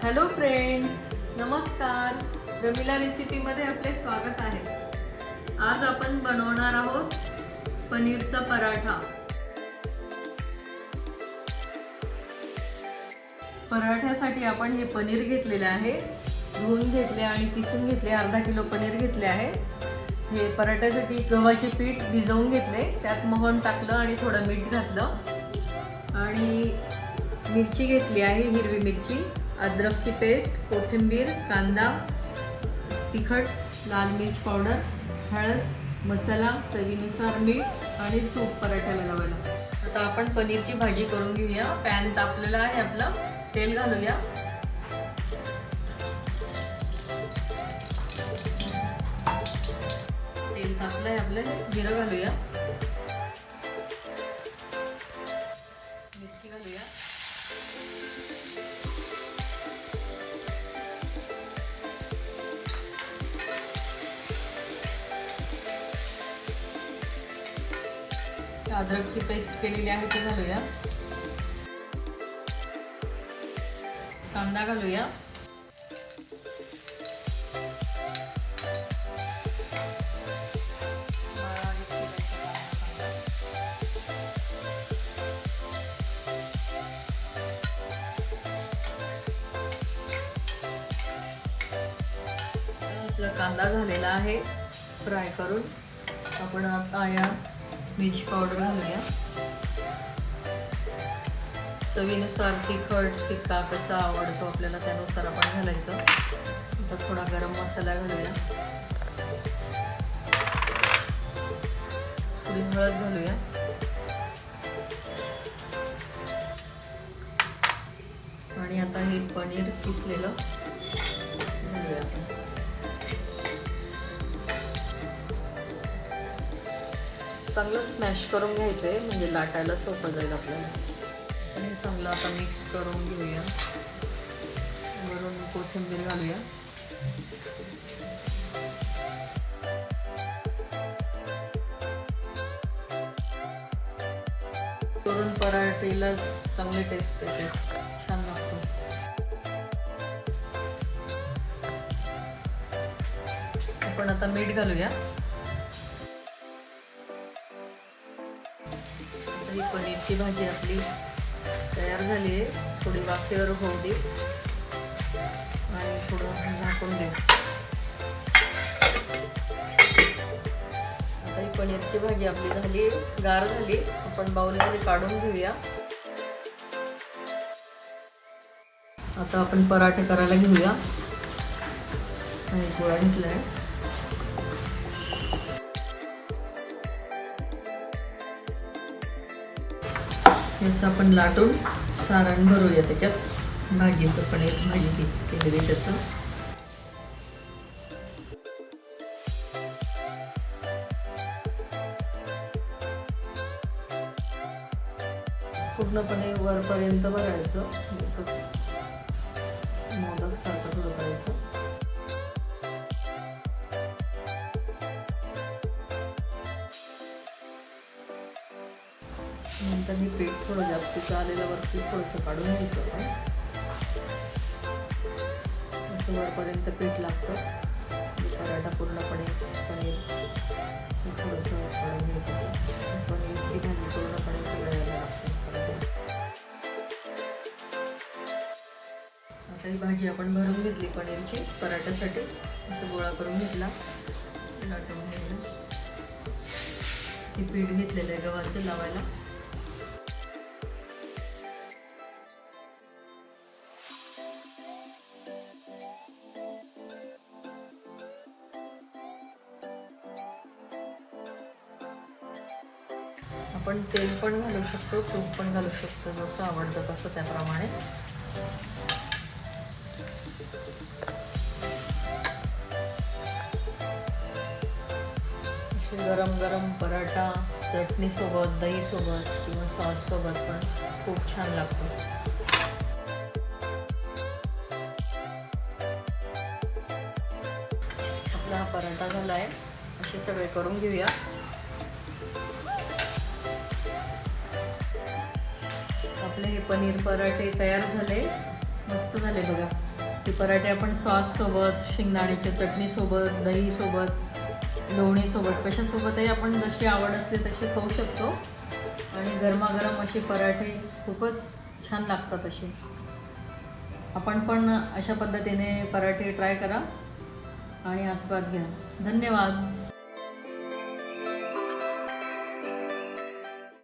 Hello friends, नमस्कार. रमिला रेसिपीमध्ये आपले स्वागत आहे. आज आपण बनवणार आहोत पनीरचा पराठा. पराठ्यासाठी आपण हे पनीर घेतलेले आहे, धुवून घेतले आणि किसून घेतले. अर्धा किलो पनीर घेतले आहे. हे पराठ्यासाठी गव्हाचे पीठ भिजवून घेतले, त्यात मोहन टाकलं आणि थोडं मीठ घातलं आणि मिरची घेतली आहे, हिरवी मिरची, अद्रकची पेस्ट, कोथिंबीर, कांदा, तिखट, लाल मिर्च पावडर, हळद, मसाला, चवीनुसार मीठ आणि तूप पराठ्याला लावायला. आता आपण पनीरची भाजी करून घेऊया. पॅन तापलेला आहे आपला, तेल घालूया. तेल तापलं आहे आपलं, जिरं घालूया, मिरची घालूया, अद्रकची पेस्ट केलेली आहे ती घालूया, कांदा घालूया, आपला कांदा झालेला आहे फ्राय करून. आपण आता या मिरची पावडर घालूया, चवीनुसार तिखट तिखा कसा आवडतो आपल्याला त्यानुसार आपण घालायचं. आता थोडा गरम मसाला घालूया, थोडी हळद घालूया, आणि आता हे पनीर किसलेलं घालूया आपण. चांगलं स्मॅश करून घ्यायचं आहे, म्हणजे लाटायला सोपं जाईल आपल्याला. आणि चांगलं आता मिक्स करून घेऊया. वरून कोथिंबीर घालूया, वरून पराठीला चांगली टेस्ट येते, छान लागतो. आपण आता मीठ घालूया. ही पनीरची भाजी आपली तयार झाली आहे. थोडी वाफेवर होऊ दे आणि थोडं झाकून देऊ. आता ही पनीरची भाजी आपली झाली, गार झाली. आपण बाउलमध्ये काढून घेऊया. आता आपण पराठे करायला घेऊया. गोळा घेतला आहे, असं आपण लाटून सारण भरूया त्याच्यात. भाजीचं पनीर भाजी केलेली त्याचं. पूर्णपणे वरपर्यंत भरायचं, मोदक सारखं थोडं करायचं. नंतर मी पीठ थोडं जास्तीचं आलेलं वरती थोडंसं काढून घ्यायचं. असं वरपर्यंत पीठ लागतं. पराठा पूर्णपणे पनीर थोडंसं काढून घ्यायचं. पनीरची भाजी पूर्णपणे सगळ्याला लागते. आता ही भाजी आपण भरून घेतली पनीरची पराठ्यासाठी. असं गोळा करून घेतला, लाटून घ्यायचं. हे पीठ घेतलेलं आहे गव्हाचं लावायला. आपण तेल पण घालू शकतो, तूप पण घालू शकतो, जसं आवडतं तसं त्याप्रमाणे. गरम गरम पराठा चटणी सोबत, दही सोबत किंवा सॉस सोबत पण खूप छान लागतो. आपला हा पराठा झाला आहे. असे सगळे करून घेऊया. आपले हे पनीर पराठे तयार झाले, मस्त झाले बघा. ते पराठे आपण सॉससोबत, शेंगदाण्याच्या चटणीसोबत, दहीसोबत, लोणीसोबत, कशासोबतही आपण जशी आवड असते तशी खाऊ शकतो. आणि गरमागरम असे पराठे खूपच छान लागतात असे. आपण पण अशा पद्धतीने पराठे ट्राय करा आणि आस्वाद घ्या. धन्यवाद.